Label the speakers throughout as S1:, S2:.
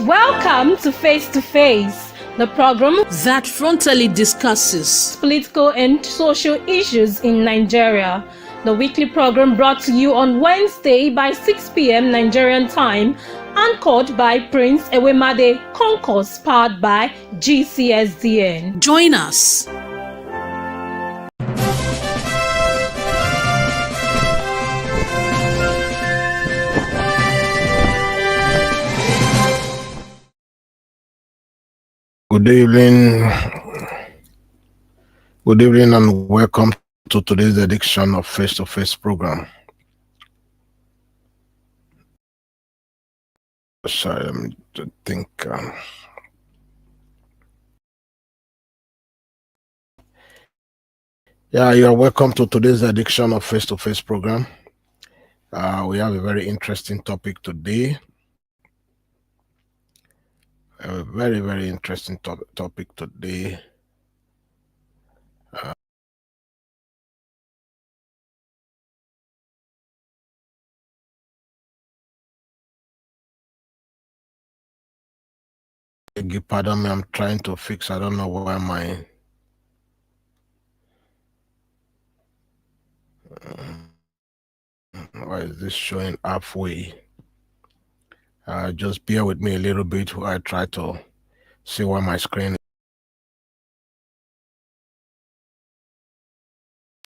S1: Welcome to Face, the program
S2: that frontally discusses
S1: political and social issues in Nigeria. The weekly program brought to you on Wednesday by 6 p.m. Nigerian time, anchored by Prince Ewemade Concourse, powered by GCSDN.
S2: Join us.
S3: Good evening and welcome to today's edition of Face to Face program. Sorry, let me think. You're welcome to today's edition of Face to Face program. We have a very interesting topic today. A very, very interesting topic today. Pardon me, I'm trying to fix. I don't know why why is this showing halfway? Just bear with me a little bit while I try to see why my screen.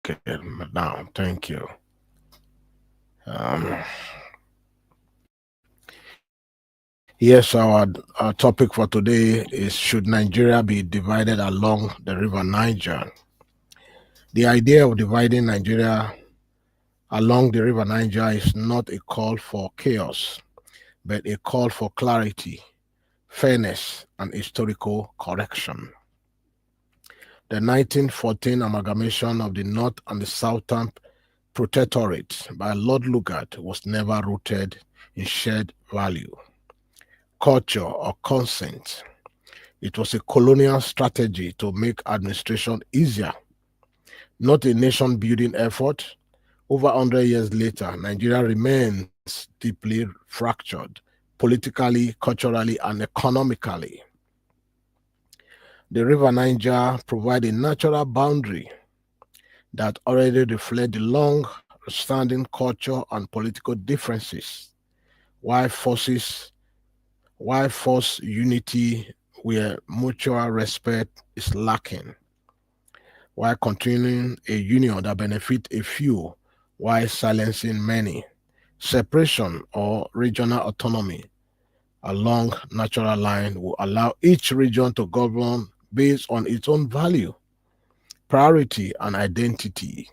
S3: Okay, now, thank you. Yes, our topic for today is: should Nigeria be divided along the river Niger? The idea of dividing Nigeria along the river Niger is not a call for chaos, but a call for clarity, fairness, and historical correction. The 1914 amalgamation of the North and the Southern Protectorate by Lord Lugard was never rooted in shared value, culture, or consent. It was a colonial strategy to make administration easier, not a nation-building effort. Over 100 years later, Nigeria remains deeply fractured politically, culturally, and economically. The River Niger provides a natural boundary that already reflects the long-standing culture and political differences, while forced unity where mutual respect is lacking, while continuing a union that benefits a few while silencing many. Separation or regional autonomy along natural line will allow each region to govern based on its own value, priority, and identity.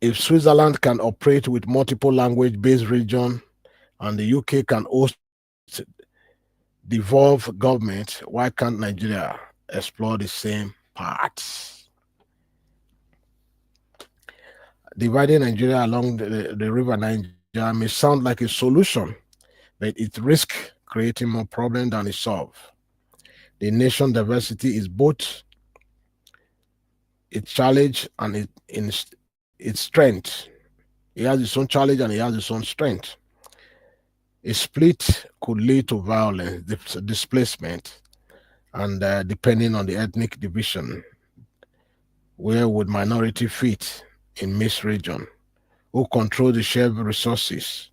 S3: If Switzerland can operate with multiple language-based region and the UK can host devolved government, why can't Nigeria explore the same paths? Dividing Nigeria along the river Niger may sound like a solution, but it risks creating more problems than it solves. The nation diversity is both its challenge and its strength. It has its own challenge and it has its own strength. A split could lead to violence, displacement, and depending on the ethnic division, where would minority fit in mixed region? Who control the shared resources?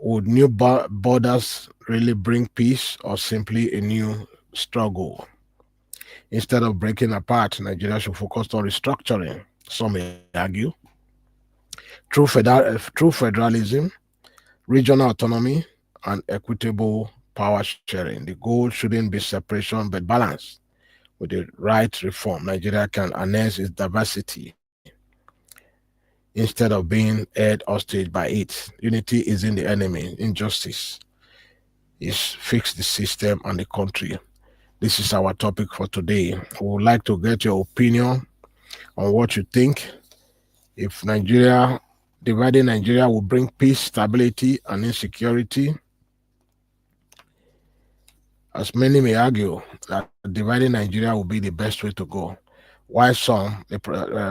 S3: Would new borders really bring peace or simply a new struggle? Instead of breaking apart, Nigeria should focus on restructuring, some may argue, through federalism, regional autonomy, and equitable power sharing. The goal shouldn't be separation but balance. With the right reform, Nigeria can harness its diversity instead of being held hostage by it. Unity isn't the enemy. Injustice is fix the system and the country. This is our topic for today. We would like to get your opinion on what you think. If dividing Nigeria will bring peace, stability, and insecurity, as many may argue that dividing Nigeria will be the best way to go. While some, the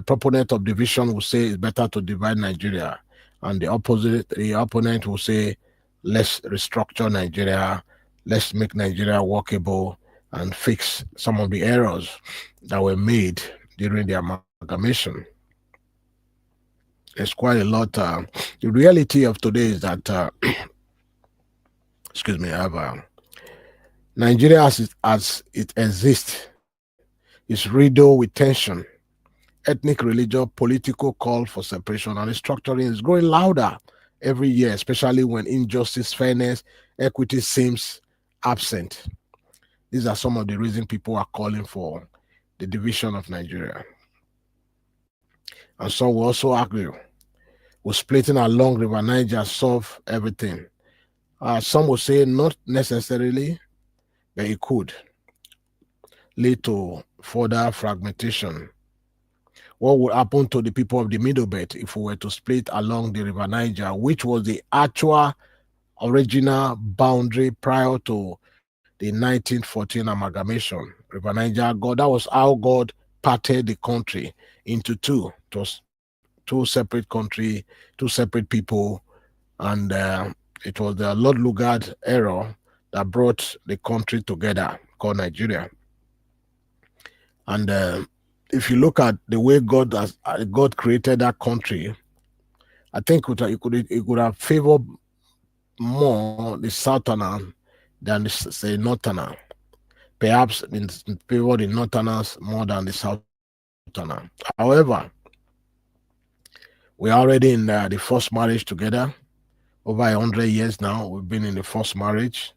S3: proponent of division will say it's better to divide Nigeria, and the opponent will say let's restructure Nigeria, let's make Nigeria workable and fix some of the errors that were made during the amalgamation. There's quite a lot. The reality of today is that, excuse me, I have Nigeria as it exists is riddled with tension, ethnic, religious, political call for separation, and restructuring is growing louder every year, especially when injustice, fairness, equity seems absent. These are some of the reasons people are calling for the division of Nigeria. And some will also argue, will splitting along River Niger solve everything? Some will say not necessarily, but it could lead to further fragmentation. What would happen to the people of the Middle Belt if we were to split along the River Niger, which was the actual original boundary prior to the 1914 amalgamation? River Niger, God, that was how God parted the country into two. It was two separate country, two separate people, and it was the Lord Lugard era that brought the country together, called Nigeria. And if you look at the way God created that country, I think it could have favored more the southerner than the say northerner. Perhaps in favor the northerners more than the southerner. However, we're already in the first marriage together. Over 100 years now, we've been in the first marriage.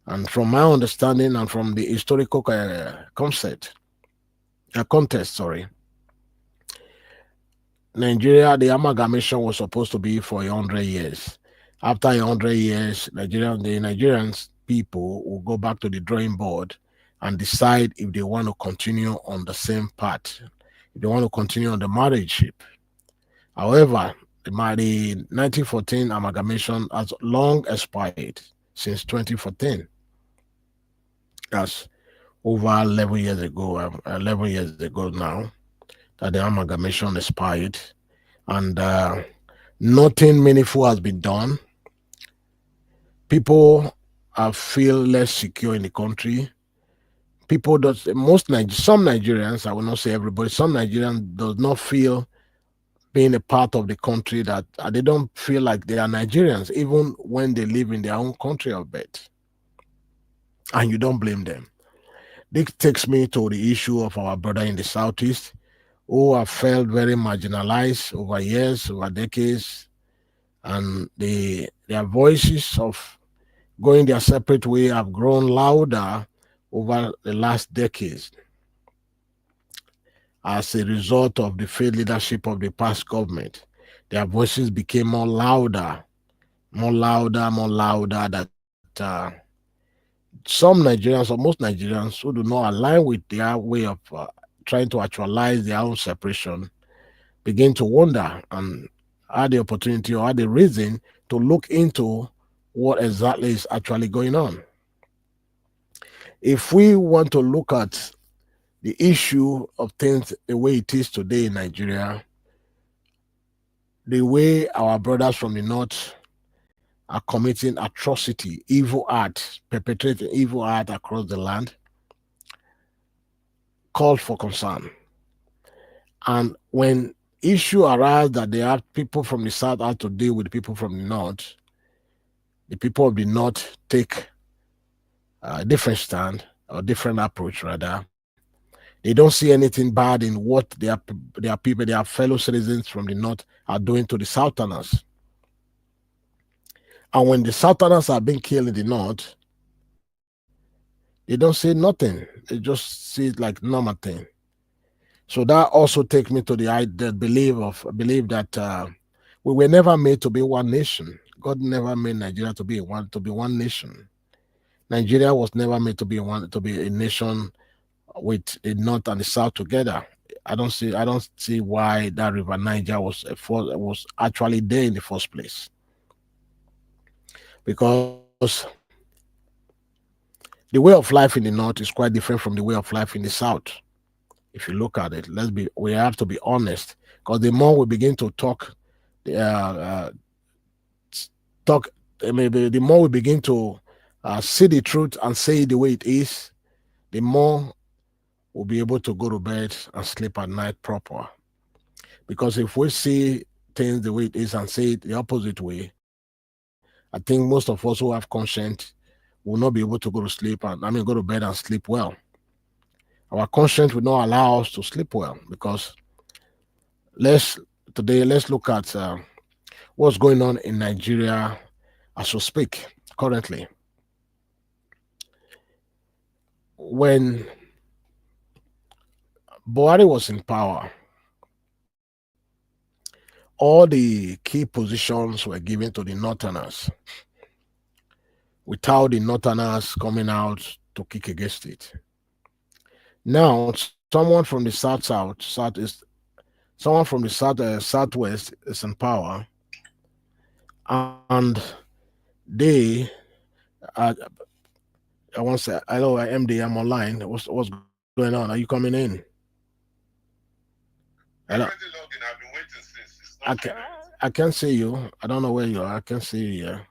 S3: And from my understanding and from the historical context, Nigeria, the amalgamation was supposed to be for 100 years. After 100 years, the Nigerians people will go back to the drawing board and decide if they want to continue on the same path, if they want to continue on the marriage ship. However, the 1914 amalgamation has long expired since 2014. That's over 11 years ago, 11 years ago now, that the amalgamation expired, and nothing meaningful has been done. People feel less secure in the country. People some Nigerians, I will not say everybody, some Nigerians does not feel being a part of the country, that they don't feel like they are Nigerians, even when they live in their own country of birth. And you don't blame them. This takes me to the issue of our brother in the Southeast, who have felt very marginalized over years, over decades, and their voices of going their separate way have grown louder over the last decades as a result of the failed leadership of the past government. Their voices became more louder, that some Nigerians, or most Nigerians, who do not align with their way of trying to actualize their own separation, begin to wonder and had the opportunity or had the reason to look into what exactly is actually going on. If we want to look at the issue of things the way it is today in Nigeria, the way our brothers from the north are committing atrocity, evil acts, perpetrating evil acts across the land, called for concern. And when issue arise that they have people from the south have to deal with people from the north, the people of the north take a different stand, or different approach rather. They don't see anything bad in what their people, their fellow citizens from the north are doing to the southerners. And when the southerners are being killed in the north, they don't say nothing. They just see it like normal thing. So that also takes me to the belief that we were never made to be one nation. God never made Nigeria to be one nation. Nigeria was never made to be a nation with the north and the south together. I don't see why that River Niger was actually there in the first place. Because the way of life in the north is quite different from the way of life in the south. If you look at it, we have to be honest. Because the more we begin to talk maybe the more we begin to see the truth and say it the way it is, the more we'll be able to go to bed and sleep at night proper. Because if we see things the way it is and say it the opposite way, I think most of us who have conscience will not be able to go to sleep and go to bed and sleep well. Our conscience will not allow us to sleep well because let's let's look at what's going on in Nigeria as we speak currently. When Buhari was in power, all the key positions were given to the Northerners, without the Northerners coming out to kick against it. Now, someone from the southeast, someone from the southwest is in power, and they, uh, I want to say, hello, MD, I'm online. What's going on? Are you coming in? Hello. I can I can't see you. I don't know where you are. I can't see you here.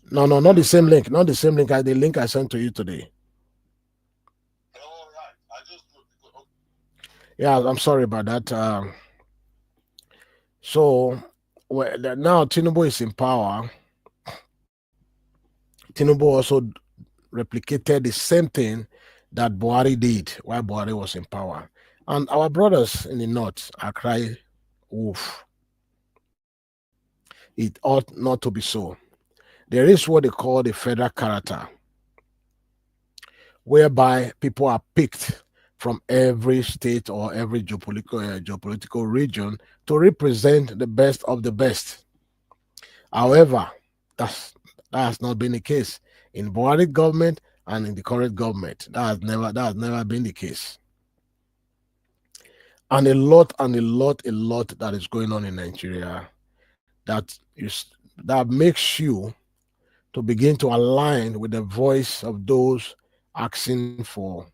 S3: No, no, not the same link. Not the same link. The link I sent to you today. Yeah, I'm sorry about that. So now Tinubu is in power. Tinubu also replicated the same thing that Buhari did while Buhari was in power. And our brothers in the north are crying wolf. It ought not to be so. There is what they call the federal character, whereby people are picked from every state or every geopolitical region to represent the best of the best. However, that has not been the case in Buhari government and in the current government. That has never been the case. And a lot that is going on in Nigeria that makes you to begin to align with the voice of those asking for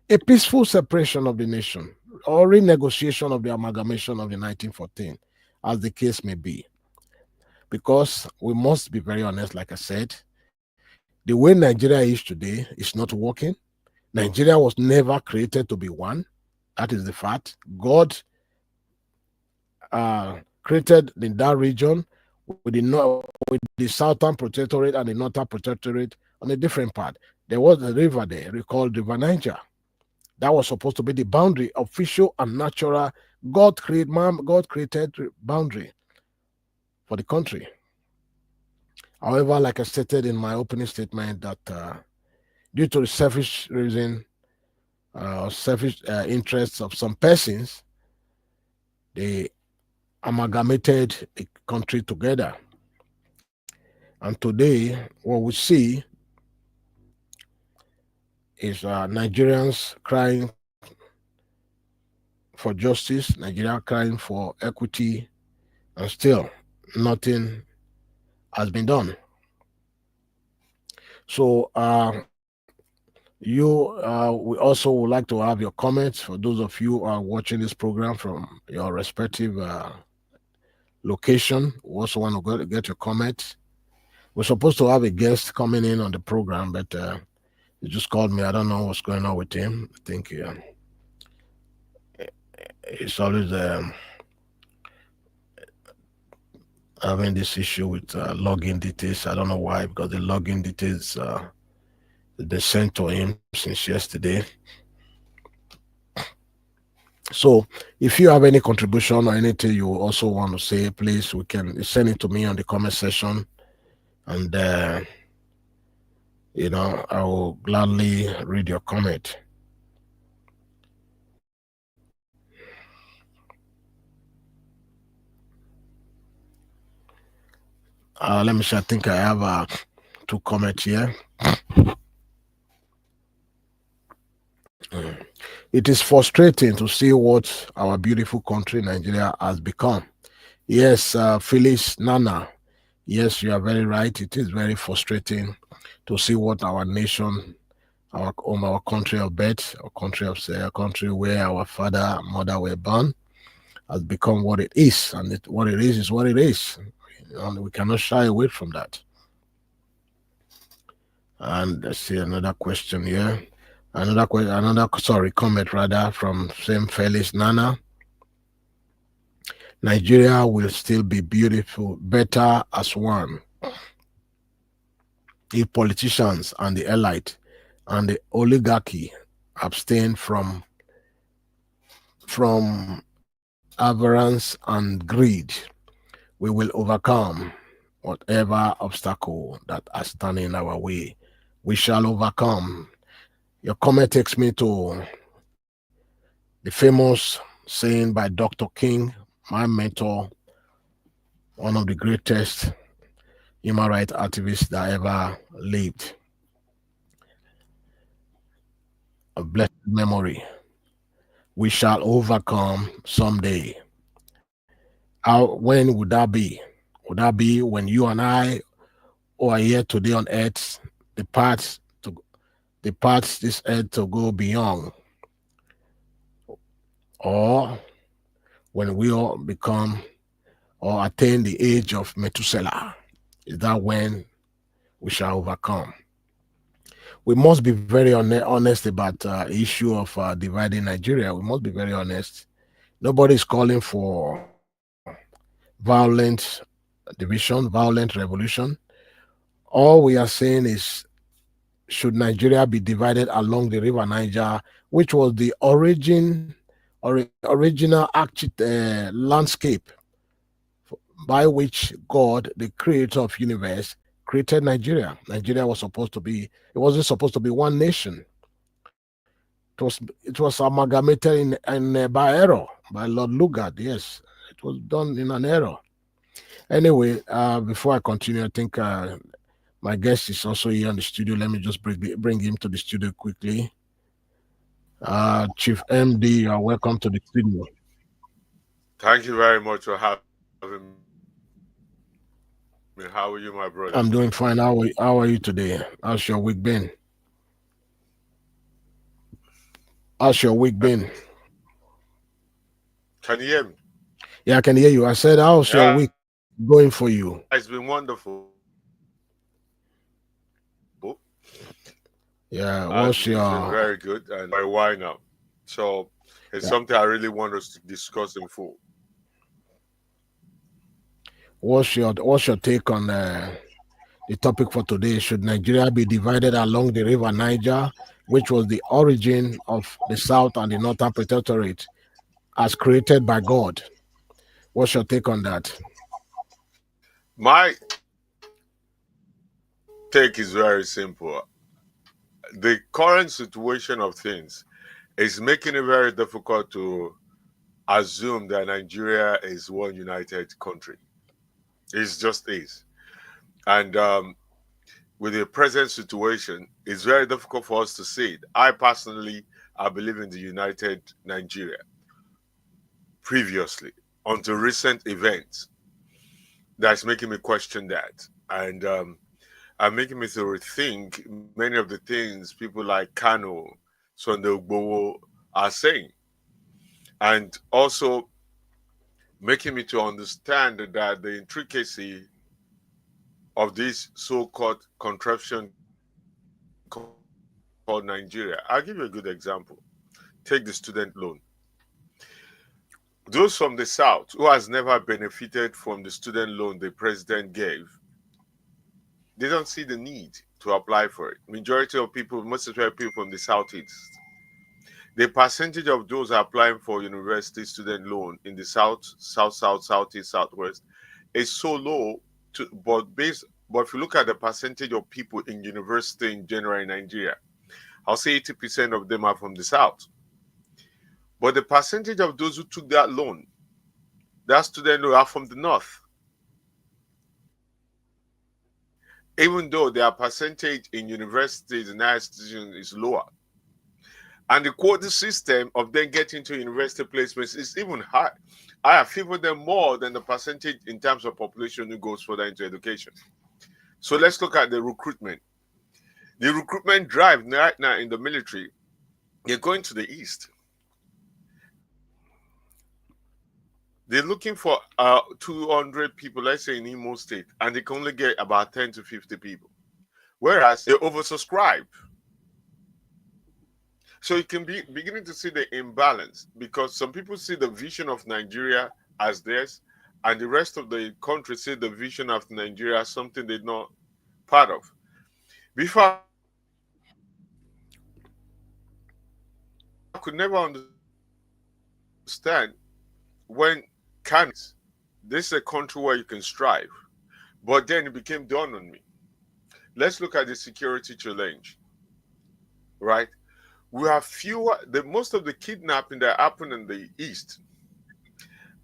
S3: a peaceful separation of the nation or renegotiation of the amalgamation of the 1914, as the case may be. Because we must be very honest, like I said, the way Nigeria is today is not working. Nigeria was never created to be one. That is the fact. God created in that region with the southern protectorate and the northern protectorate on a different part. There was a river there called River Niger. That was supposed to be the boundary, official and natural. God created boundary for the country. However, like I stated in my opening statement, that due to the selfish reason, selfish interests of some persons, they amalgamated the country together. And today, what we see is Nigerians crying for justice, Nigeria crying for equity, and still nothing has been done. So we also would like to have your comments for those of you who are watching this program from your respective location. We also want to get your comments. We're supposed to have a guest coming in on the program, but he just called me. I don't know what's going on with him. I think he's always having this issue with login details. I don't know why, because the login details has been sent to him since yesterday. So if you have any contribution or anything you also want to say, please, we can send it to me on the comment section, and I will gladly read your comment. Let me see. I think I have 2 comments here. It is frustrating to see what our beautiful country, Nigeria, has become. Yes, Phyllis Nana. Yes, you are very right. It is very frustrating to see what our nation, our country of birth, a country where our father and mother were born, has become what it is. And what it is what it is. and we cannot shy away from that. And let's see another question here. Comment rather from same Felix Nana. Nigeria will still be beautiful, better as one, if politicians and the elite and the oligarchy abstain from avarice and greed. We will overcome whatever obstacle that are standing in our way. We shall overcome. Your comment takes me to the famous saying by Dr. King, my mentor, one of the greatest human rights activists that ever lived. A blessed memory. We shall overcome someday. When would that be? Would that be when you and I who are here today on earth depart this earth to go beyond, or when we all become or attain the age of Methuselah? Is that when we shall overcome? We must be very honest about the issue of dividing Nigeria. We must be very honest. Nobody is calling for violent division, violent revolution. All we are saying is, should Nigeria be divided along the river Niger, which was the original landscape by which God, the creator of universe, created Nigeria. Nigeria was supposed to be, it wasn't supposed to be one nation. It was amalgamated by error, by Lord Lugard. Yes, it was done in an error. Anyway, before I continue, I think my guest is also here in the studio. Let me just bring him to the studio quickly. Chief MD, you are welcome to the studio.
S4: Thank you very much for having me. How are you, my brother?
S3: I'm doing fine. How are you today? How's your week been? How's your week been?
S4: Can you hear me?
S3: Yeah, I can hear you. I said, how's your week going for you?
S4: It's been wonderful.
S3: Yeah, what's your...
S4: It's been very good and for a while now. So it's something I really want us to discuss in full.
S3: What's your take on the topic for today? Should Nigeria be divided along the river Niger, which was the origin of the South and the Northern Protectorate, as created by God? What's your take on that?
S4: My take is very simple. The current situation of things is making it very difficult to assume that Nigeria is one united country. It just is. And with the present situation, it's very difficult for us to see it. I believe in the united Nigeria previously, until recent events. That's making me question that. And making me to rethink many of the things people like Kano, Sunday Ugbowo are saying. And also making me to understand that the intricacy of this so-called contraption called Nigeria. I'll give you a good example. Take the student loan. Those from the South who has never benefited from the student loan the president gave, they don't see the need to apply for it. Majority of people, most of the people from the Southeast, the percentage of those applying for university student loan in the South, Southeast, Southwest is so low. But if you look at the percentage of people in university in general in Nigeria, I'll say 80% of them are from the South. But the percentage of those who took that loan, that student loan, are from the North. Even though their percentage in universities and higher institutions is lower. And the quota system of them getting to university placements is even high. I favor them more than the percentage in terms of population who goes further into education. So let's look at the recruitment. The recruitment drive right now in the military, they're going to the East. They're looking for 200 people, let's say in Imo State, and they can only get about 10 to 50 people. Whereas they oversubscribe. So you can be beginning to see the imbalance because some people see the vision of Nigeria as theirs, and the rest of the country see the vision of Nigeria as something they're not part of. Before, I could never understand when Kano, this is a country where you can strive. But then it became dawn on me. Let's look at the security challenge, right? We have fewer, most of the kidnapping that happen in the East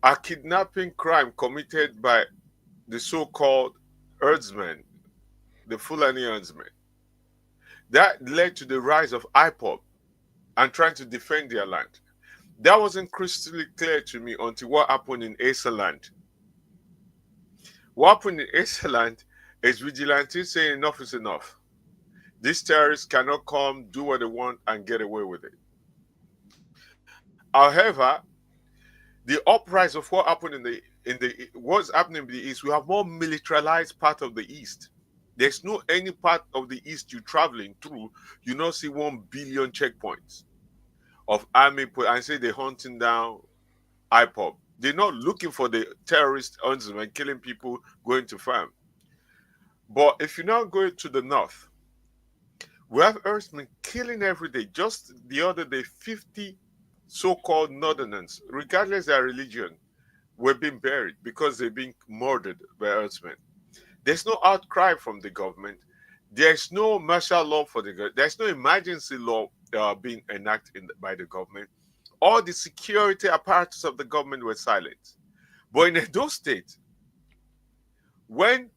S4: are kidnapping crime committed by the so-called herdsmen, the Fulani herdsmen. That led to the rise of IPOB and trying to defend their land. That wasn't crystal clear to me until what happened in Asaland. What happened in Asaland is vigilantes saying enough is enough. These terrorists cannot come, do what they want, and get away with it. However, the uprise of what happened what's happening in the East, we have more militarized part of the East. There's no any part of the East you're traveling through, you not see 1 billion checkpoints of army, and say they're hunting down IPOB. They're not looking for the terrorist and killing people going to farm. But if you now go to the north, we have Earthmen killing every day. Just the other day, 50 so-called northerners, regardless of their religion, were being buried because they're being murdered by Earthmen. There's no outcry from the government. There's no martial law for the government. There's no emergency law being enacted by the government. All the security apparatus of the government were silent. But in Edo State, when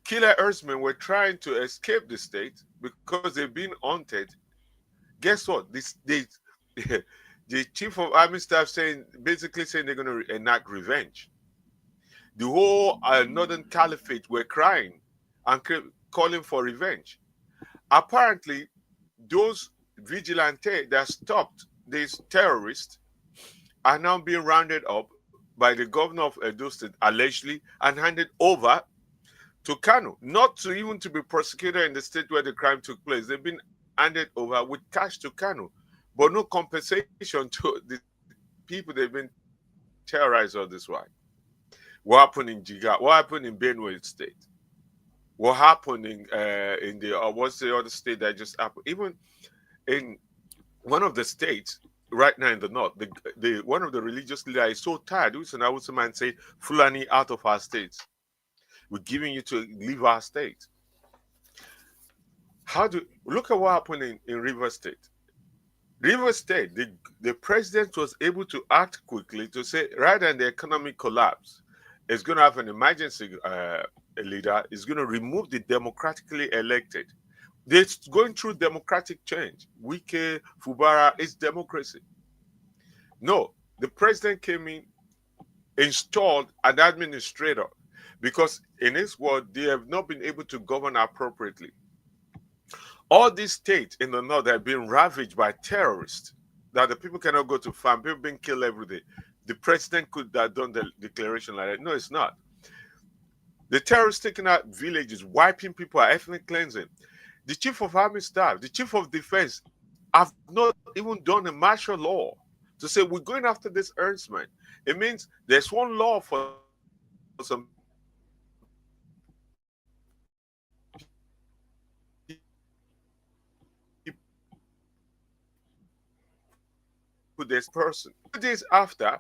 S4: killer herdsmen were trying to escape the state because they've been haunted, guess what? The chief of army staff basically saying they're going to enact revenge. The whole northern caliphate were crying and calling for revenge. Apparently, those vigilantes that stopped these terrorists are now being rounded up by the governor of Edo State, allegedly, and handed over to Kano, not to even to be prosecuted in the state where the crime took place. They've been handed over with cash to Kano, but no compensation to the people they've been terrorized all this while. What happened in Jiga? What happened in Benue State? What happened in the what's the other state that just happened? Even in one of the states right now in the north, the one of the religious leaders is so tired. Who's an Hausa man say, "Fulani out of our states. We're giving you to leave our state." Look at what happened in River State? River State, the president was able to act quickly to say, rather than the economic collapse, it's going to have an emergency leader, is going to remove the democratically elected. They're going through democratic change. Wike, Fubara, it's democracy. No, the president came in, installed an administrator, because in his word, they have not been able to govern appropriately. All these states in the north have been ravaged by terrorists, that the people cannot go to farm, people being killed every day. The president could have done the declaration like that. No, it's not. The terrorists taking out villages, wiping people, ethnic cleansing. The chief of army staff, the chief of defense have not even done a martial law to say we're going after this herdsman. It means there's one law for some people, this person. 2 days after,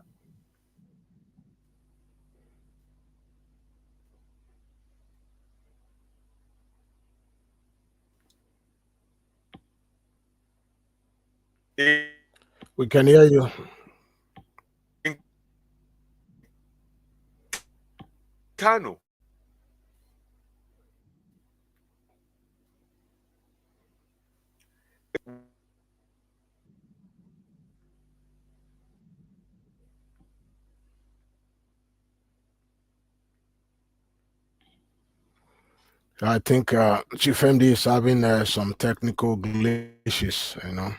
S3: We can hear you.
S4: in Kano,
S3: I think Chief MD is having some technical glitches,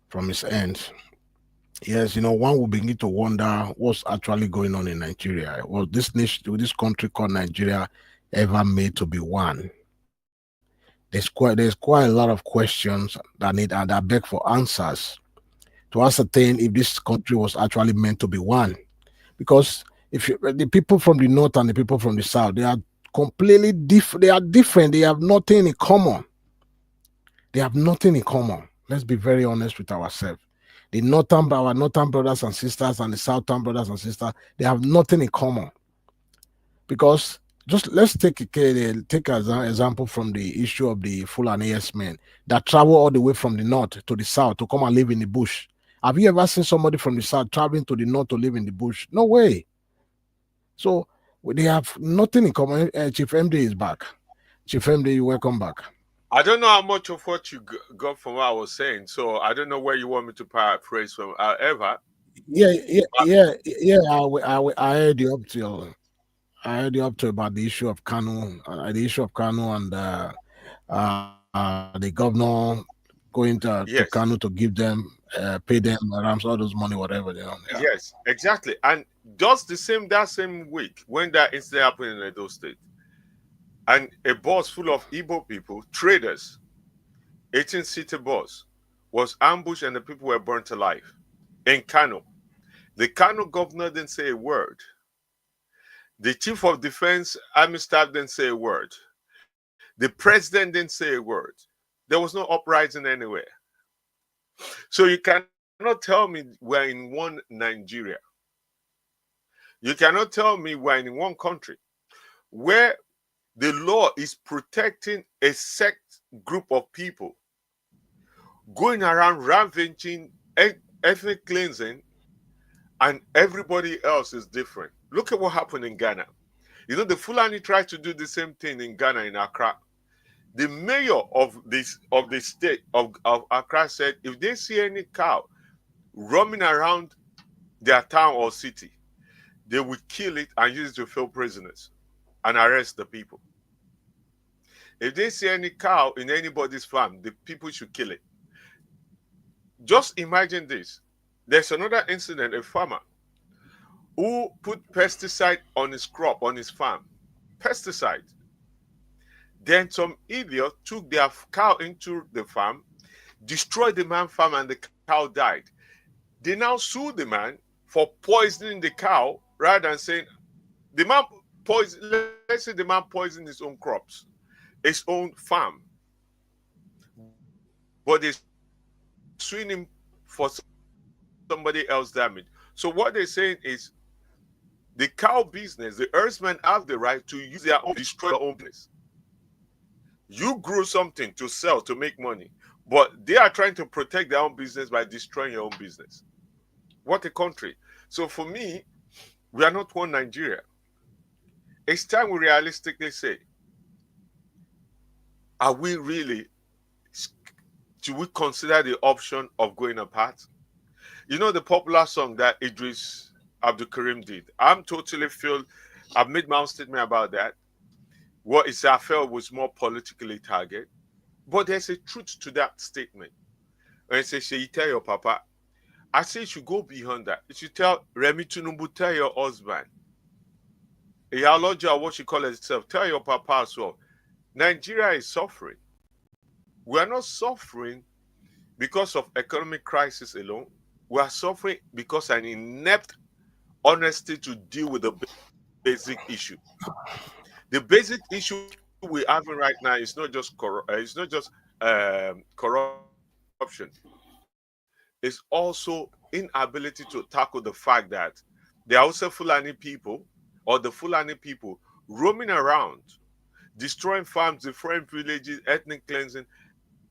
S3: from his end. Yes, one will begin to wonder what's actually going on in Nigeria. Was this nation, this country called Nigeria, ever made to be one? There's quite a lot of questions that beg for answers to ascertain if this country was actually meant to be one. Because the people from the north and the people from the south, they are completely different. They are different. They have nothing in common. They have nothing in common. Let's be very honest with ourselves. Our northern brothers and sisters and the southern brothers and sisters, they have nothing in common. Because just let's take as an example from the issue of the Fulani men that travel all the way from the north to the south to come and live in the bush. Have you ever seen somebody from the south traveling to the north to live in the bush? No way. So they have nothing in common. Chief MD is back. Chief MD, you welcome back.
S4: I don't know how much of what you got from what I was saying, so I don't know where you want me to paraphrase from. However,
S3: I heard you up till about the issue of Kanu, and the governor going to
S4: yes,
S3: Kanu to give them, pay them rams, all those money, whatever. Yeah.
S4: yes, exactly. And just that same week when that incident happened in Edo State, and a bus full of Igbo people, traders, 18-seater bus, was ambushed and the people were burnt alive in Kano. The Kano governor didn't say a word. The chief of defense army staff didn't say a word. The president didn't say a word. There was no uprising anywhere. So you cannot tell me we're in one Nigeria. You cannot tell me we're in one country where the law is protecting a sect group of people going around ravaging, ethnic cleansing, and everybody else is different. Look at what happened in Ghana. The Fulani tried to do the same thing in Ghana, in Accra. The mayor of the state of Accra said if they see any cow roaming around their town or city, they would kill it and use it to fill prisoners and arrest the people. If they see any cow in anybody's farm, the people should kill it. Just imagine this. There's another incident, a farmer who put pesticide on his crop, on his farm. Pesticide. Then some idiot took their cow into the farm, destroyed the man's farm, and the cow died. They now sue the man for poisoning the cow rather than saying the man poisoned, let's say the man poisoned his own crops, his own farm. But they're suing him for somebody else's damage. So what they're saying is the cow business, the herdsmen have the right to use their own, destroy their own business. You grew something to sell, to make money, but they are trying to protect their own business by destroying your own business. What a country. So for me, we are not one Nigeria. It's time we realistically say, are we really, do we consider the option of going apart? The popular song that Idris Abdul Karim did. I'm totally feel, I've made my own statement about that. What is I felt was more politically targeted. But there's a truth to that statement. When it says, you tell your papa, I say you should go beyond that. You should tell Remi Tunumbu, tell your husband. Iyaloja, what she calls itself, tell your papa as well. Nigeria is suffering. We are not suffering because of economic crisis alone. We are suffering because of an inept honesty to deal with the basic issue. The basic issue we're having right now is not just corruption. It's also inability to tackle the fact that the Hausa Fulani people or the Fulani people roaming around, destroying farms, destroying villages, ethnic cleansing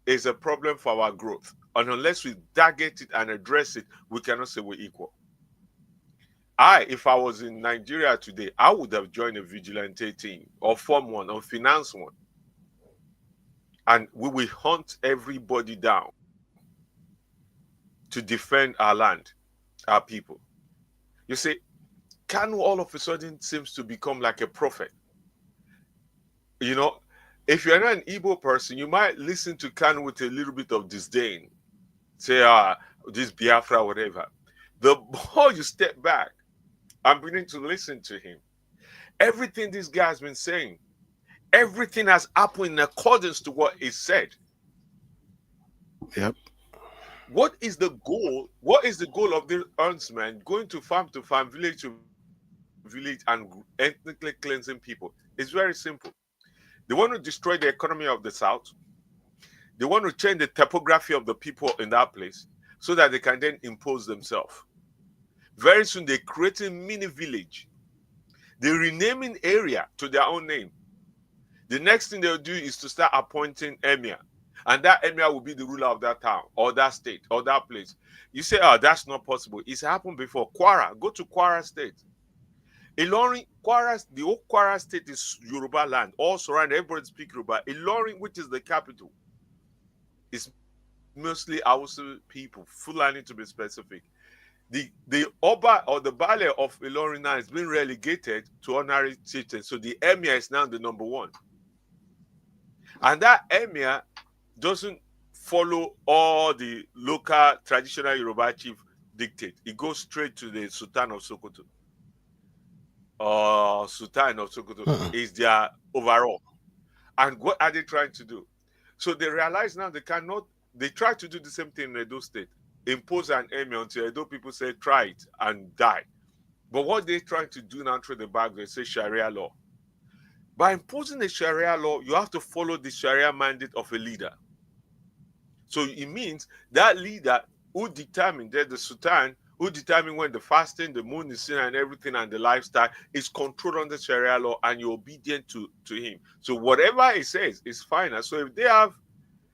S4: is a problem for our growth. And unless we target it and address it, we cannot say we're equal. If I was in Nigeria today, I would have joined a vigilante team or form one or finance one. And we will hunt everybody down to defend our land, our people. You see, Kanu all of a sudden seems to become like a prophet. If you're not an Igbo person, you might listen to Kanu with a little bit of disdain. Say, this Biafra, whatever. The more you step back and begin to listen to him, everything this guy has been saying, everything has happened in accordance to what he said.
S3: Yep.
S4: What is the goal? What is the goal of the huntsman going to farm, village to village, and ethnically cleansing people? It's very simple. They want to destroy the economy of the South. They want to change the topography of the people in that place so that they can then impose themselves. Very soon, they're creating mini village. They're renaming area to their own name. The next thing they'll do is to start appointing emir. And that emir will be the ruler of that town or that state or that place. You say, oh, that's not possible. It's happened before. Kwara, go to Kwara State. Ilorin, Kwara, the whole Kwara State is Yoruba land. All surrounded, everybody speaks Yoruba. Ilorin, which is the capital, is mostly Hausa people, Fulani to be specific. The Oba or the Bale of Ilorin now is being relegated to honorary chieftain. So the emir is now the number one. And that emir doesn't follow all the local traditional Yoruba chief dictate. It goes straight to the Sultan of Sokoto. Sultan of Sokoto is their overall. And what are they trying to do? So they realize now they try to do the same thing in Edo State. Impose an emir until Edo people say, try it and die. But what they're trying to do now through the back, they say Sharia law. By imposing a Sharia law, you have to follow the Sharia mandate of a leader. So it means that leader who determines, that the Sultan, who determines when the fasting, the moon is seen and everything and the lifestyle is controlled under Sharia law and you're obedient to him. So whatever he says is fine. And so if they have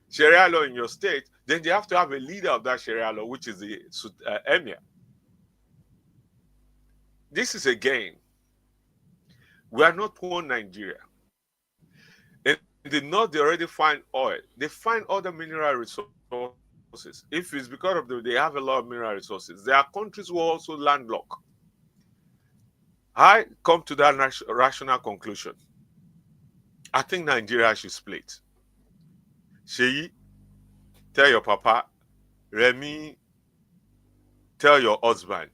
S4: Sharia law in your state, then they have to have a leader of that Sharia law, which is the emir. This is a game. We are not poor Nigeria. In the north, they already find oil. They find other mineral resources. If it's because of they have a lot of mineral resources. There are countries who are also landlocked. I come to that rational conclusion. I think Nigeria should split. Sheyi, tell your papa. Remi, tell your husband.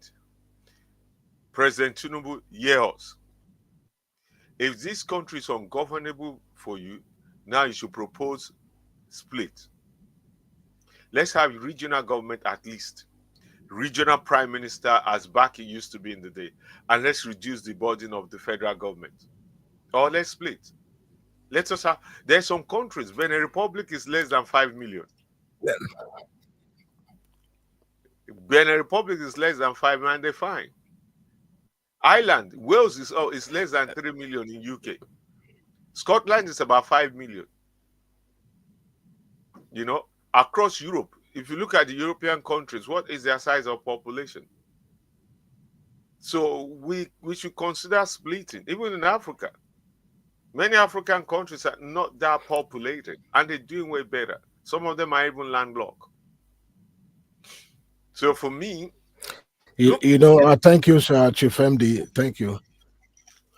S4: President Tinubu, hear us. If this country is ungovernable for you, now you should propose split. Let's have regional government at least. Regional prime minister as back it used to be in the day. And let's reduce the burden of the federal government. Or let's split. Let us have, there's some countries, Benin Republic is less than 5 million. Benin Republic is less than 5 million, they're fine. Ireland, Wales is less than 3 million in UK. Scotland is about 5 million. You know, across Europe, if you look at the European countries, what is their size of population? So we should consider splitting, even in Africa. Many African countries are not that populated, and they're doing way better. Some of them are even landlocked. So for me,
S3: thank you, sir, Chief MD. Thank you.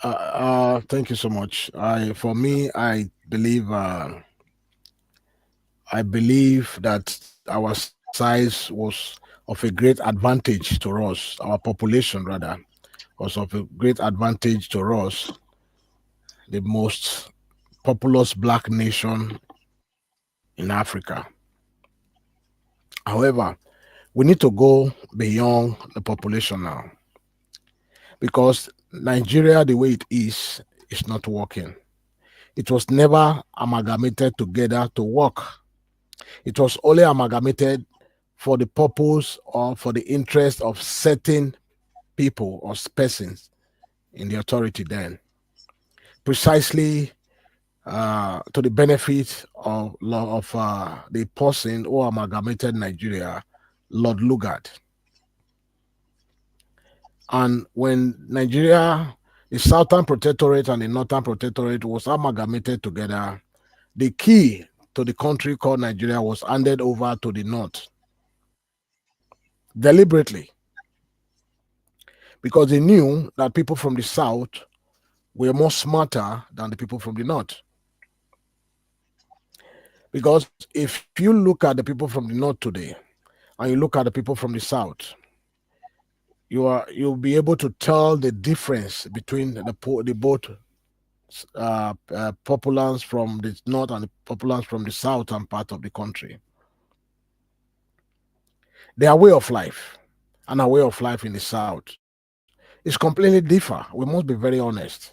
S3: Thank you so much. For me, I believe that our size was of a great advantage to us. Our population, rather, was of a great advantage to us. The most populous black nation in Africa. However, we need to go beyond the population now, because Nigeria, the way it is not working. It was never amalgamated together to work. It was only amalgamated for the purpose or for the interest of certain people or persons in the authority then, precisely to the benefit of the person who amalgamated Nigeria, Lord Lugard. And when Nigeria, the Southern Protectorate and the Northern Protectorate was amalgamated together, the key to the country called Nigeria was handed over to the North. Deliberately. Because they knew that people from the South were more smarter than the people from the North. Because if you look at the people from the North today, and you look at the people from the South, you'll be able to tell the difference between the both populace from the north and the populace from the southern part of the country. Their way of life and our way of life in the south is completely different. We must be very honest.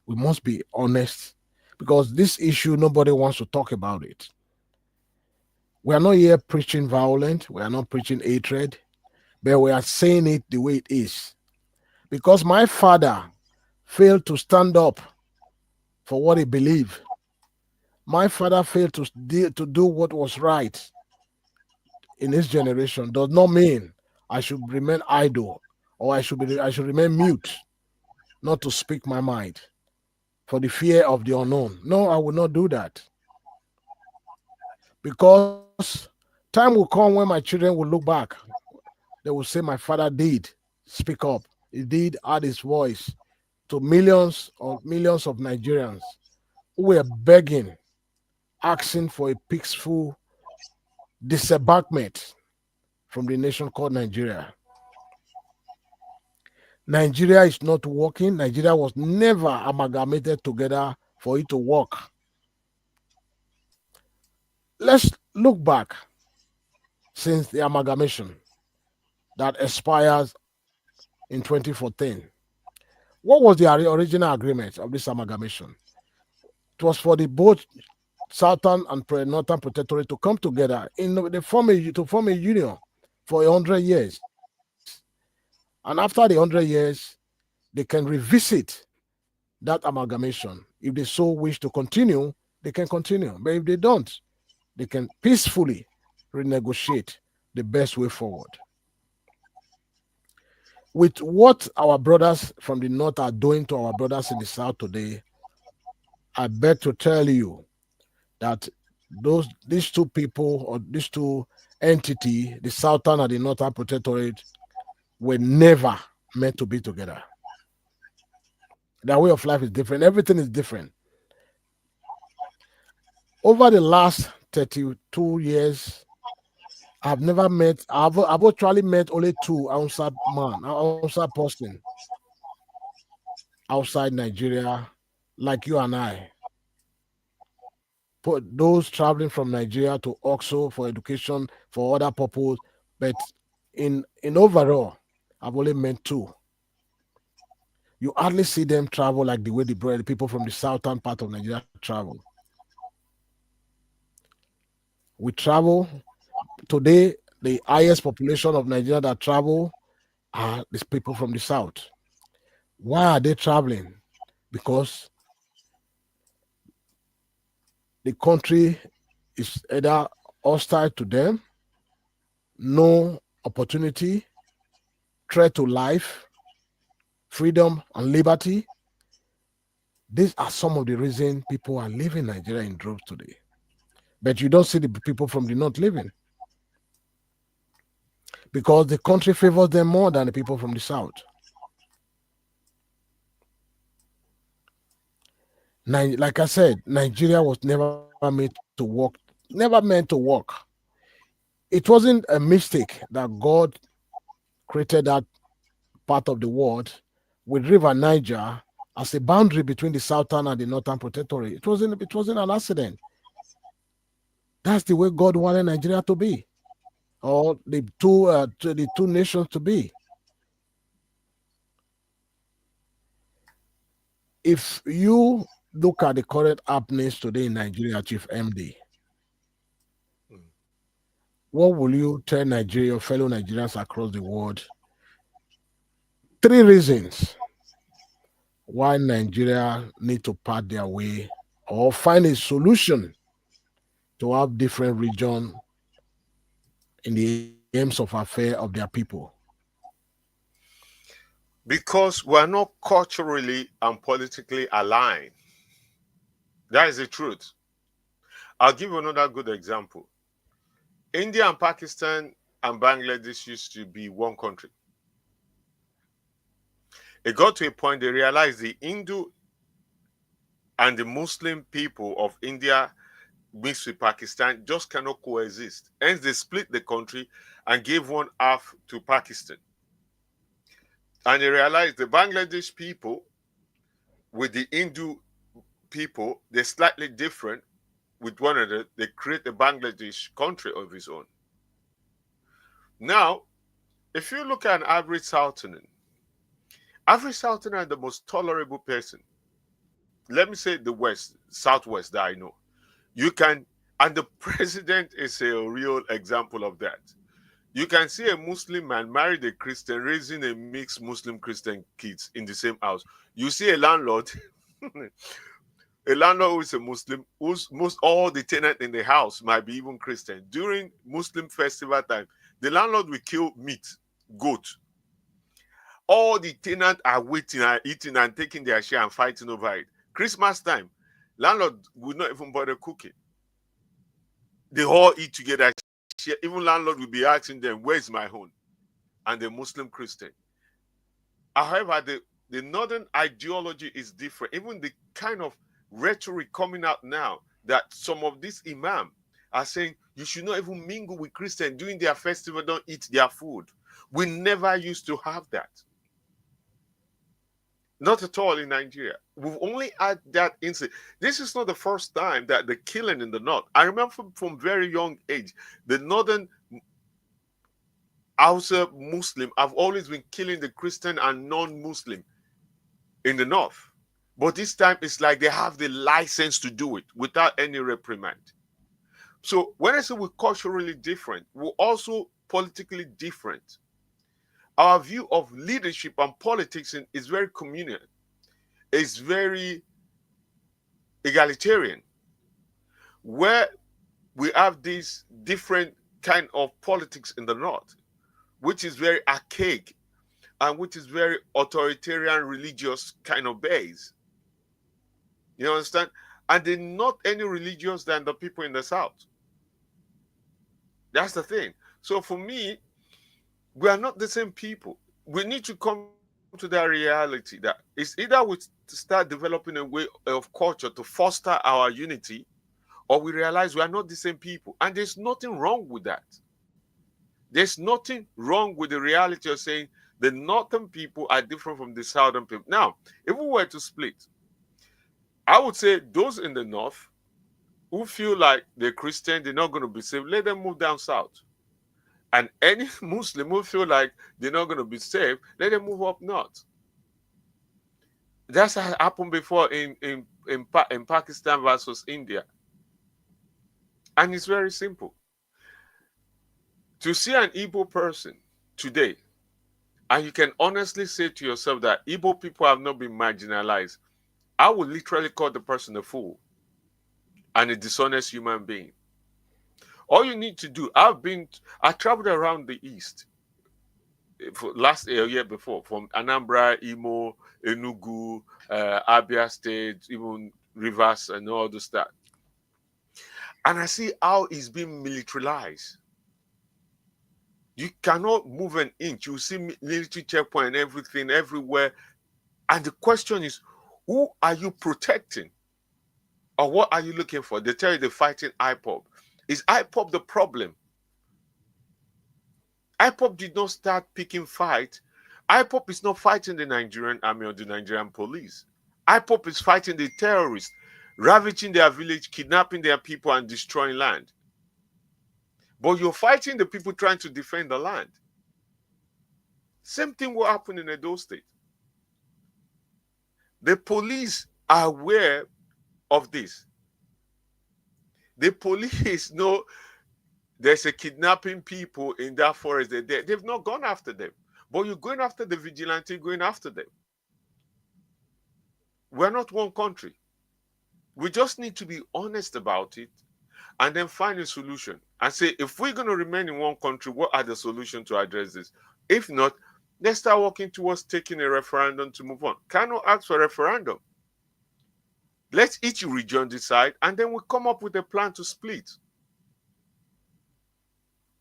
S3: We must be honest because this issue nobody wants to talk about it. We are not here preaching violence. We are not preaching hatred, but we are saying it the way it is. Because my father failed to stand up for what he believed. My father failed to do what was right in his generation. Does not mean I should remain idle or I should remain mute, not to speak my mind for the fear of the unknown. No, I will not do that. Because time will come when my children will look back. They will say, my father did speak up. He did add his voice to millions of Nigerians who were begging, asking for a peaceful disembarkment from the nation called Nigeria. Nigeria is not working. Nigeria was never amalgamated together for it to work. Let's look back since the amalgamation that expires in 2014. What was the original agreement of this amalgamation? It was for the both southern and northern protectorate to come together to form a union for 100 years. And after the 100 years, they can revisit that amalgamation. If they so wish to continue, they can continue. But if they don't, they can peacefully renegotiate the best way forward. With what our brothers from the north are doing to our brothers in the south today, I beg to tell you that these two people or these two entity, the southern and the northern protectorate, were never meant to be together. Their way of life is different. Everything is different. Over the last 32 years, I've actually met only two outside person outside Nigeria, like you and I. Put those traveling from Nigeria to Oxo for education, for other purpose, but in overall, I've only met two. You hardly see them travel like the way the people from the southern part of Nigeria travel. We travel today. The highest population of Nigeria that travel are these people from the south. Why are they traveling? Because the country is either hostile to them, no opportunity, threat to life, freedom, and liberty. These are some of the reasons people are leaving Nigeria in droves today. But you don't see the people from the north leaving because the country favors them more than the people from the south. Like I said, Nigeria was never made to work, never meant to work. It wasn't a mistake that God created that part of the world with River Niger as a boundary between the southern and the northern protectorate. It wasn't an accident. That's the way God wanted Nigeria to be, or the two nations to be. If you look at the current happenings today in Nigeria, Chief MD, what will you tell Nigeria, fellow Nigerians across the world? 3 reasons why Nigeria need to part their way or find a solution to have different region in the aims of affair of their people.
S4: Because we're not culturally and politically aligned. That is the truth. I'll give you another good example. India and Pakistan and Bangladesh used to be one country. It got to a point they realized the Hindu and the Muslim people of India mixed with Pakistan just cannot coexist. Hence, they split the country and gave one half to Pakistan. And they realized the Bangladesh people with the Hindu people, they're slightly different with one another. They create a Bangladesh country of its own. Now, if you look at an average Southerner is the most tolerable person. Let me say the West, Southwest that I know. You can, and the president is a real example of that. You can see a Muslim man married a Christian, raising a mixed Muslim Christian kids in the same house. You see a landlord, a landlord who is a Muslim, who's most all the tenants in the house might be even Christian. During Muslim festival time, the landlord will kill meat, goat. All the tenants are waiting and eating and taking their share and fighting over it. Christmas time, landlord will not even bother cooking. They all eat together. Even landlord will be asking them, where's my own? And the Muslim Christian. However, the northern ideology is different. Even the kind of rhetoric coming out now that some of these imams are saying you should not even mingle with Christians during their festival, don't eat their food. We never used to have that. Not at all in Nigeria. We've only had that incident. This is not the first time that the killing in the north. I remember from very young age, the northern Hausa Muslim have always been killing the Christian and non-Muslim in the north. But this time it's like they have the license to do it without any reprimand. So when I say we're culturally different, we're also politically different. Our view of leadership and politics is very communal. It's very egalitarian, where we have this different kind of politics in the north, which is very archaic and which is very authoritarian religious kind of base. You understand? And they're not any religious than the people in the south. That's the thing. So for me, we are not the same people. We need to come to that reality that it's either we start developing a way of culture to foster our unity, or we realize we are not the same people. And there's nothing wrong with that. There's nothing wrong with the reality of saying the northern people are different from the southern people. Now, if we were to split, I would say those in the north who feel like they're Christian, they're not going to be saved, let them move down south. And any Muslim who feel like they're not going to be saved, let them move up north. That's happened before in Pakistan versus India. And it's very simple. To see an Igbo person today, and you can honestly say to yourself that Igbo people have not been marginalized, I would literally call the person a fool and a dishonest human being. All you need to do, I traveled around the East for last year before, from Anambra, Imo, Enugu, Abia State, even Rivers and all the stuff. And I see how it's being militarized. You cannot move an inch. You see military checkpoint and everything everywhere. And the question is, who are you protecting? Or what are you looking for? They tell you they're fighting IPOB. Is IPOB the problem? IPOB did not start picking fight. IPOB is not fighting the Nigerian army or the Nigerian police. IPOB is fighting the terrorists, ravaging their village, kidnapping their people and destroying land. But you're fighting the people trying to defend the land. Same thing will happen in Edo State. The police are aware of this. The police know there's a kidnapping people in that forest. They've not gone after them. But you're going after the vigilante, going after them. We're not one country. We just need to be honest about it and then find a solution and say, if we're going to remain in one country, what are the solutions to address this? If not, let's start working towards taking a referendum to move on. Cannot ask for a referendum. Let each region decide, and then we come up with a plan to split.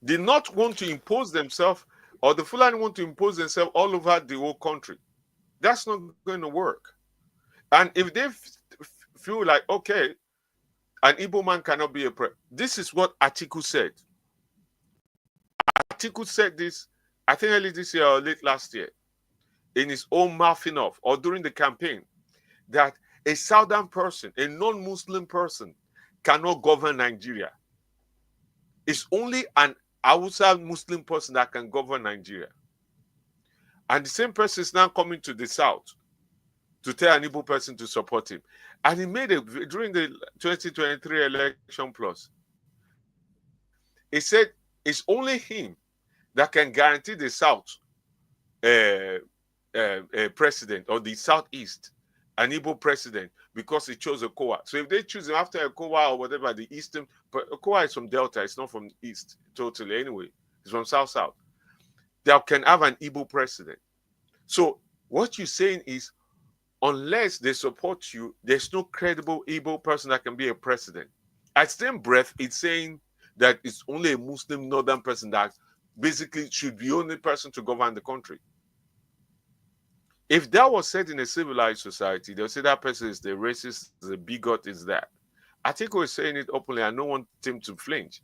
S4: They not want to impose themselves, or the Fulani want to impose themselves all over the whole country. That's not going to work. And if they feel like, okay, an Igbo man cannot be a president, this is what Atiku said. Atiku said this, I think early this year or late last year. in his own mouthing off or during the campaign that a southern person, a non-Muslim person, cannot govern Nigeria. It's only an Hausa Muslim person that can govern Nigeria. And the same person is now coming to the south to tell an Igbo person to support him. And he made it during the 2023 election plus. He said it's only him that can guarantee the south president, or the southeast an Igbo president, because he chose a Kowa. So if they choose him after a Kowa or whatever, the eastern, but Kowa is from Delta, it's not from east totally anyway. It's from south. They can have an Igbo president. So what you're saying is, unless they support you, there's no credible Igbo person that can be a president. At the same breath, it's saying that it's only a Muslim northern person that basically should be the only person to govern the country. If that was said in a civilized society, they'll say that person is the racist, the bigot, is that. I think we're saying it openly. I don't want him to flinch.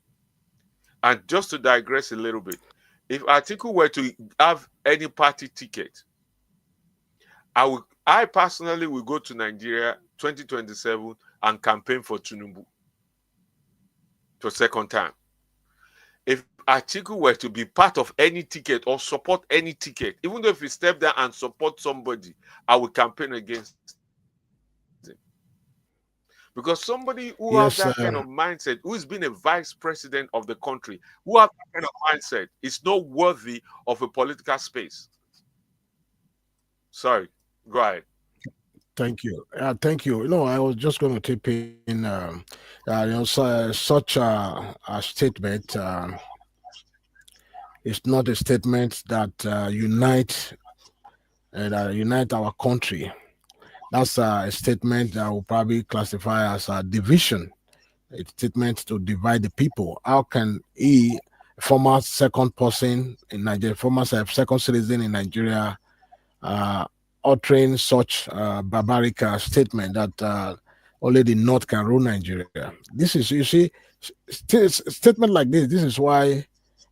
S4: And just to digress a little bit, if Atiku were to have any party ticket, I personally will go to Nigeria 2027 and campaign for Tinubu for second time. If Atiku were to be part of any ticket or support any ticket, even though if he step down and support somebody, I will campaign against him. Because somebody who has that kind of mindset, who has been a vice president of the country, who has that kind of mindset, is not worthy of a political space. Sorry, go ahead.
S3: Thank you. Thank you. I was just going to tip in, such a statement. It's not a statement that unite our country. That's a statement that will probably classify as a division. A statement to divide the people. How can he, former second person in Nigeria, former second citizen in Nigeria, uttering such barbaric statement that only the North can rule Nigeria? This is, you see, statement like this is why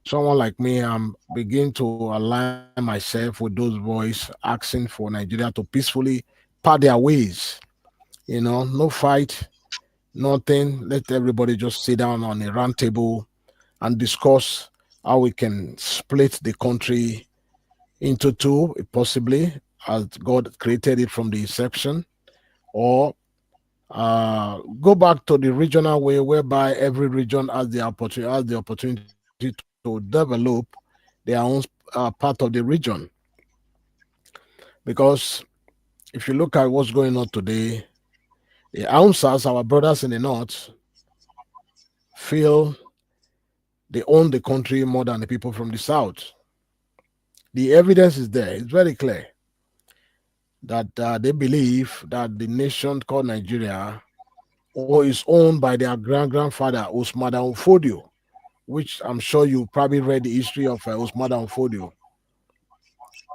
S3: someone like me, I'm beginning to align myself with those voices asking for Nigeria to peacefully part their ways. No fight, nothing. Let everybody just sit down on a round table and discuss how we can split the country into two, possibly, as God created it from the inception, or go back to the regional way, whereby every region has the opportunity to develop their own part of the region. Because if you look at what's going on today, the Hausas, our brothers in the north, feel they own the country more than the people from the south. The evidence is there. It's very clear that they believe that the nation called Nigeria is owned by their grandfather, Usman Dan Fodio, which I'm sure you probably read the history of Usman Dan Fodio.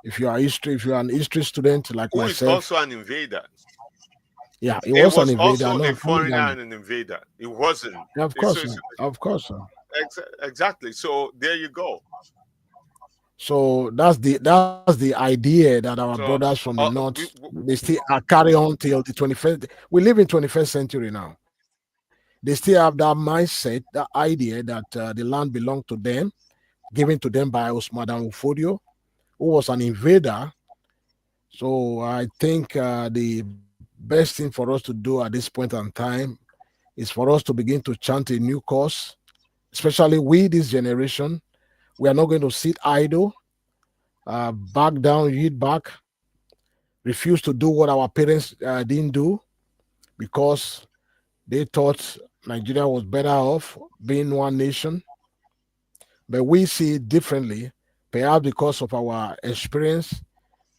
S3: If you are an history student like
S4: Who
S3: myself,
S4: is also an invader.
S3: Yeah,
S4: He was an invader. Also a foreigner and an invader. It wasn't.
S3: Yeah, of course, of course.
S4: Exactly. So there you go.
S3: So that's the idea that our brothers from the north, they still carry on till the 21st. We live in 21st century now. They still have that mindset, that idea that the land belonged to them, given to them by Usman Dan Fodio, who was an invader. So I think the best thing for us to do at this point in time is for us to begin to chant a new course, especially we, this generation. We are not going to sit idle, back down, yield back, refuse to do what our parents didn't do because they thought Nigeria was better off being one nation. But we see it differently, perhaps because of our experience,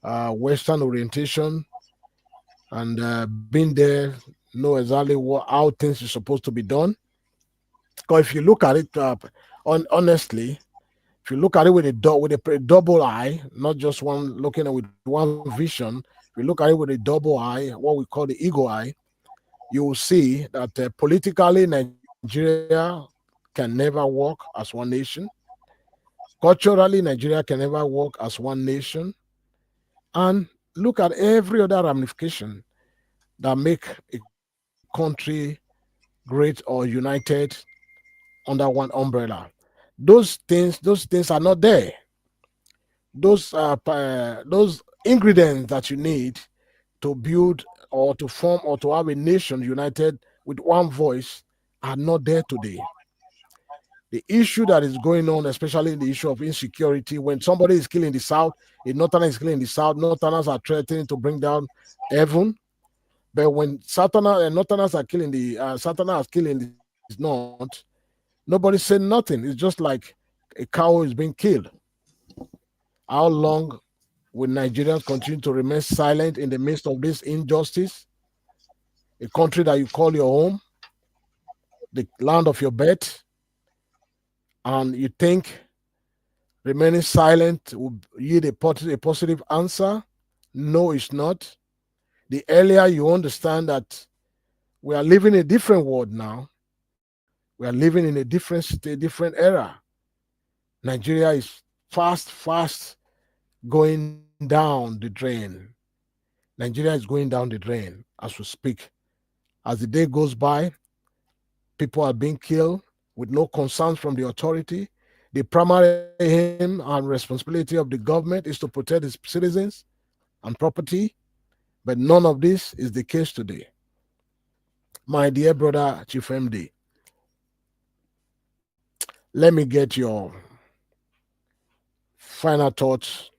S3: Western orientation, and being there, know exactly how things are supposed to be done. Because if you look at it, honestly, if you look at it with a double eye, not just one looking at it with one vision, if you look at it with a double eye, what we call the eagle eye, you will see that politically Nigeria can never work as one nation. Culturally, Nigeria can never work as one nation. and look at every other ramification that make a country great or united under one umbrella. Those things are not there. Those ingredients that you need to build or to form or to have a nation united with one voice are not there today. The issue that is going on, especially the issue of insecurity, when somebody is killing the south, a northerner is killing the south, northerners are threatening to bring down heaven. But when southerners and northerners are killing the southerners killing the north, nobody said nothing. It's just like a cow is being killed. How long will Nigerians continue to remain silent in the midst of this injustice? A country that you call your home, the land of your birth, and you think remaining silent will yield a positive answer? No, it's not. The earlier you understand that we are living in a different world now, we are living in a different state, different era. Nigeria is fast going down the drain. Nigeria is going down the drain as we speak. As the day goes by, people are being killed with no concerns from the authority. The primary aim and responsibility of the government is to protect its citizens and property, but none of this is the case today. My dear brother Chief MD, let me get your final thoughts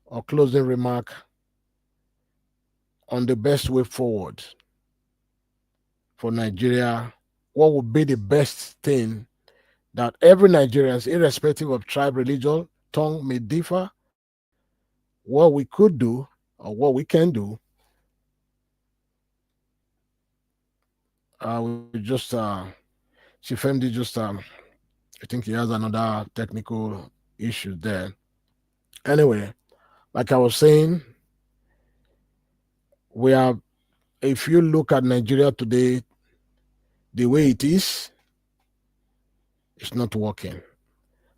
S3: or closing remark on the best way forward for Nigeria. What would be the best thing that every Nigerian, irrespective of tribe, religion, tongue, may differ, what we could do or what we can do? We just Chief MD just I think he has another technical issue there. Anyway, like I was saying, we are, if you look at Nigeria today, the way it is, it's not working.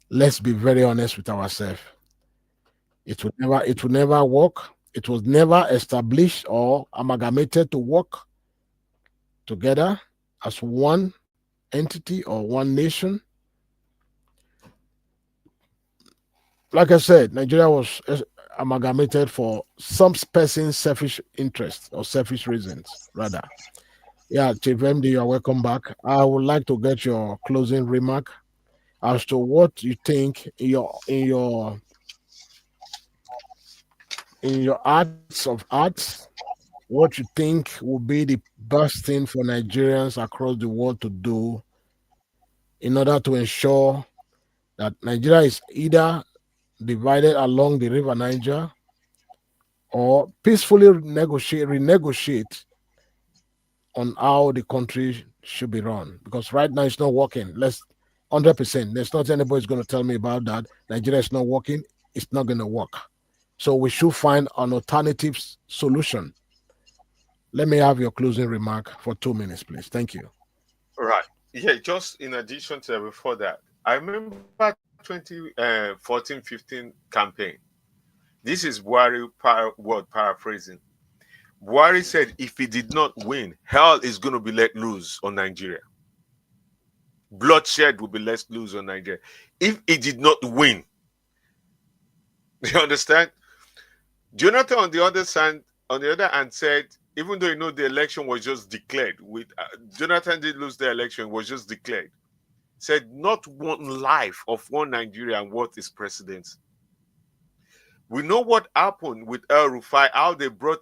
S3: Let's be very honest with ourselves. It will never work. It was never established or amalgamated to work together as one entity or one nation. Like I said, Nigeria was amalgamated for some person's selfish interest or selfish reasons, rather. Yeah, Chief MD, you're welcome back. I would like to get your closing remark as to what you think in your arts of arts, what you think will be the best thing for Nigerians across the world to do in order to ensure that Nigeria is either divided along the river Niger or peacefully renegotiate on how the country should be run. Because right now it's not working. Let's 100%. There's not anybody's going to tell me about that. Nigeria is not working. It's not going to work. So we should find an alternative solution. Let me have your closing remark for 2 minutes, please. Thank you.
S4: Right. Yeah, just in addition to that, before that, I remember 2014-15 campaign. This is Buhari word paraphrasing. Buhari said if he did not win, hell is going to be let loose on Nigeria. Bloodshed will be let loose on Nigeria. If he did not win, you understand? Jonathan, on the other hand, said even though the election was just declared, with Jonathan did lose the election, was just declared. Said not one life of one Nigerian worth his presidency. We know what happened with El Rufai, how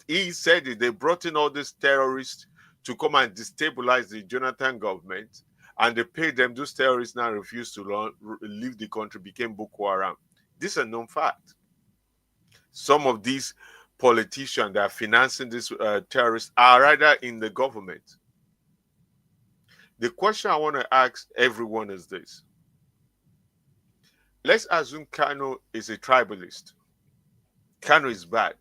S4: he said it, they brought in all these terrorists to come and destabilize the Jonathan government, and they paid them. Those terrorists now refused to leave the country, became Boko Haram. This is a known fact. Some of these politicians that are financing these terrorists are rather in the government. The question I want to ask everyone is this. Let's assume Kano is a tribalist. Kano is bad.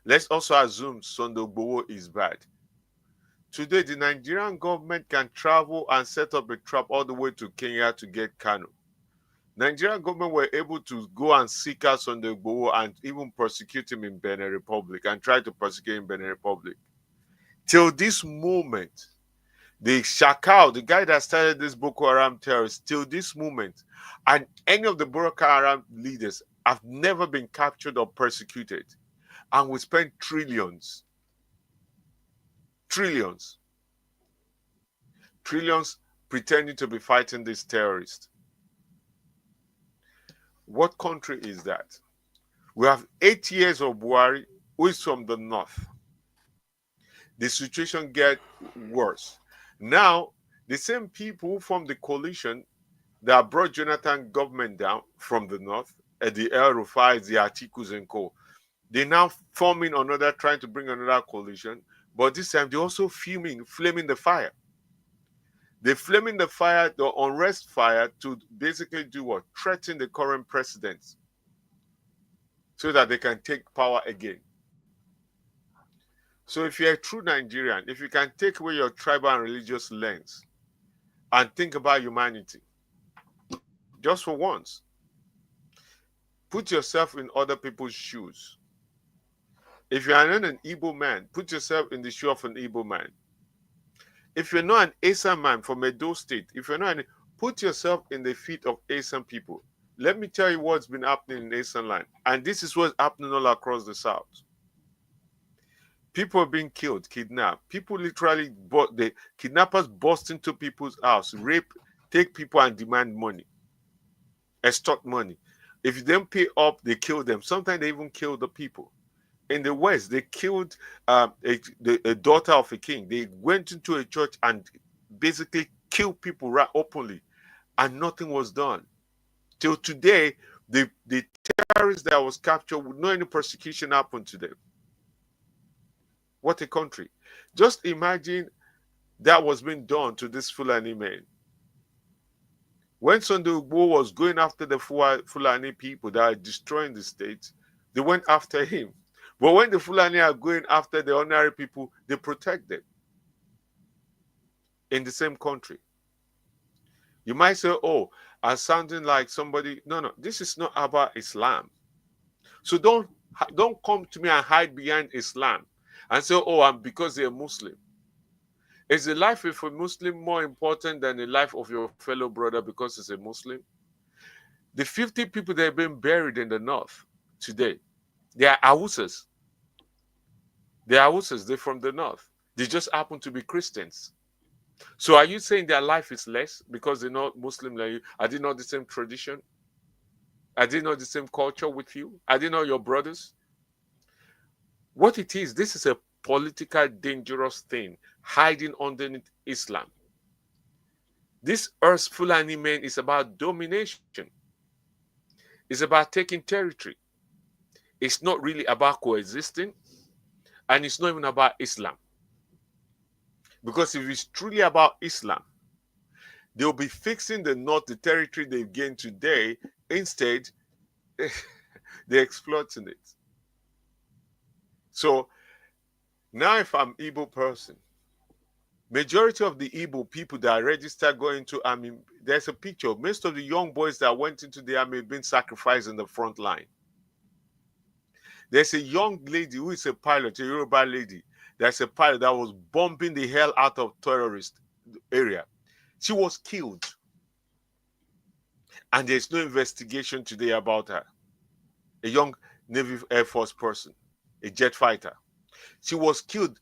S4: Let's also assume Sondogbowo is bad. Today, the Nigerian government can travel and set up a trap all the way to Kenya to get Kano. Nigerian government were able to go and seek out Sunday Igboho and even persecute him in Benin Republic and try to persecute him in Benin Republic. Till this moment, the Shakal, the guy that started this Boko Haram terrorists, till this moment, and any of the Boko Haram leaders have never been captured or persecuted. And we spent trillions pretending to be fighting these terrorists. What country is that? We have 8 years of Buhari, who is from the north. The situation gets worse. Now, the same people from the coalition that brought Jonathan government down from the north, the El Rufai, the Atikus and co, they're now forming another, trying to bring another coalition, but this time they're also flaming the fire. They're flaming the fire, the unrest fire, to basically do what? Threaten the current president so that they can take power again. So if you're a true Nigerian, if you can take away your tribal and religious lens and think about humanity, just for once, put yourself in other people's shoes. If you are not an Igbo man, put yourself in the shoe of an Igbo man. If you're not an Asan man from Edo State, if you're not put yourself in the feet of Asan people. Let me tell you what's been happening in Asan land. And this is what's happening all across the South. People are being killed, kidnapped. People literally, the kidnappers burst into people's house, rape, take people and demand money, extort money. If you don't pay up, they kill them. Sometimes they even kill the people. In the West, they killed a daughter of a king. They went into a church and basically killed people right openly, and nothing was done. Till today, the terrorists that was captured, with no any persecution happened to them. What a country. Just imagine that was being done to this Fulani man. When Sunday Igboho was going after the Fulani people that are destroying the state, they went after him. But when the Fulani are going after the ordinary people, they protect them in the same country. You might say, oh, I'm sounding like somebody. No, this is not about Islam. So don't come to me and hide behind Islam and say, oh, I'm because they're Muslim. Is the life of a Muslim more important than the life of your fellow brother because he's a Muslim? The 50 people that have been buried in the north today, they are Hausas. They are Hausas. They're from the north. They just happen to be Christians. So are you saying their life is less because they're not Muslim like you? Are they not the same tradition? Are they not the same culture with you? Are they not your brothers? What it is, this is a political dangerous thing hiding underneath Islam. This Earth Fulani man is about domination. It's about taking territory. It's not really about coexisting, and it's not even about Islam. Because if it's truly about Islam, they'll be fixing the north, the territory they've gained today. Instead, they're exploiting it. So now if I'm Igbo person, majority of the Igbo people that registered going to army, there's a picture. Most of the young boys that went into the army have been sacrificed in the front line. There's a young lady who is a pilot, a Yoruba lady. There's a pilot that was bombing the hell out of terrorist area. She was killed. And there's no investigation today about her. A young Navy Air Force person, a jet fighter. She was killed.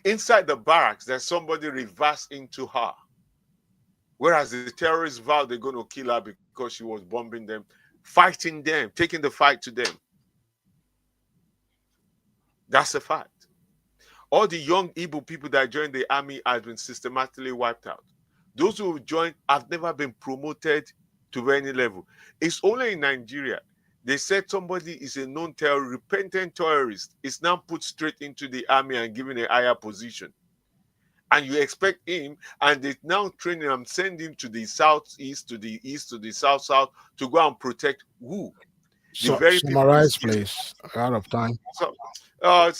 S4: Inside the barracks, there's somebody reversed into her. Whereas the terrorists vowed they're going to kill her because she was bombing them, fighting them, taking the fight to them. That's a fact. All the young Igbo people that joined the army have been systematically wiped out. Those who joined have never been promoted to any level. It's only in Nigeria. They said somebody is a known repentant terrorist, is now put straight into the army and given a higher position. And you expect him, and they now train him and send him to the southeast, to the east, to the south, to go and protect who?
S3: So, summarize, please. Out of time.
S4: So,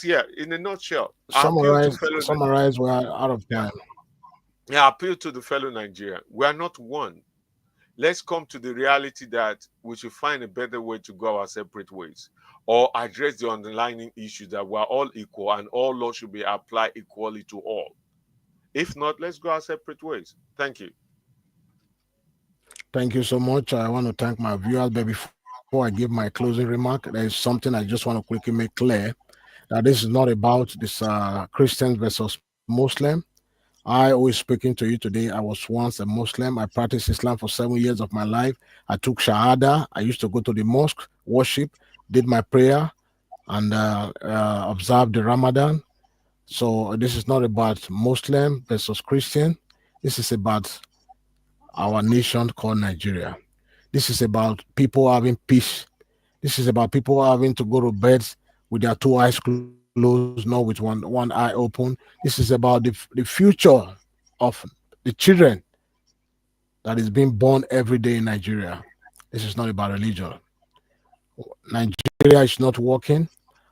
S4: yeah, in a nutshell.
S3: Summarize. We're out of time.
S4: Yeah, I appeal to the fellow Nigerian. We are not one. let's come to the reality that we should find a better way to go our separate ways, or address the underlying issue that we're all equal and all laws should be applied equally to all. If not, let's go our separate ways. Thank you.
S3: Thank you so much. I want to thank my viewers. But before I give my closing remark, there is something I just want to quickly make clear that this is not about this Christians versus Muslim. I always speaking to you today. I was once a Muslim. I practiced Islam for 7 years of my life. I took Shahada. I used to go to the mosque, worship, did my prayer, and observe the Ramadan. So this is not about Muslim versus Christian. This is about our nation called Nigeria. This is about people having peace. This is about people having to go to bed with their two eyes closed, not with one eye open. This is about the future of the children that is being born every day in Nigeria. This is not about religion. Nigeria is not working.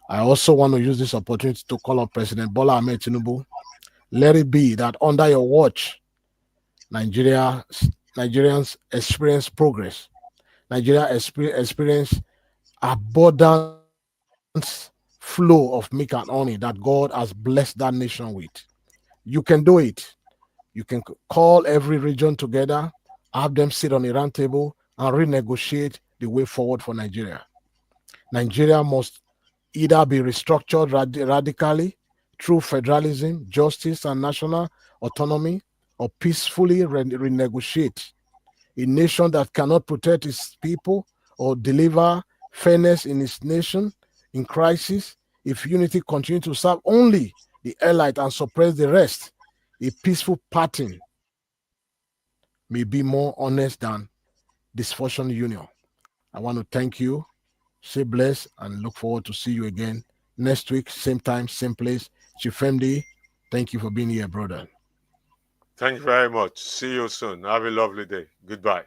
S3: I also want to use this opportunity to call on President Bola Ahmed Tinubu. Let it be that under your watch, Nigeria, Nigerians experience progress. Nigeria experience abundance flow of milk and honey that God has blessed that nation with. You can do it. You can call every region together, have them sit on a round table, and renegotiate the way forward for Nigeria. Nigeria must either be restructured radically through federalism, justice, and national autonomy, or peacefully renegotiate. A nation that cannot protect its people or deliver fairness in its nation in crisis, if unity continues to serve only the elite and suppress the rest, a peaceful pattern may be more honest than dysfunction union. I want to thank you. Stay blessed and look forward to see you again next week, same time, same place. Chifemdi, thank you for being here, brother.
S4: Thank you very much. See you soon. Have a lovely day. Goodbye.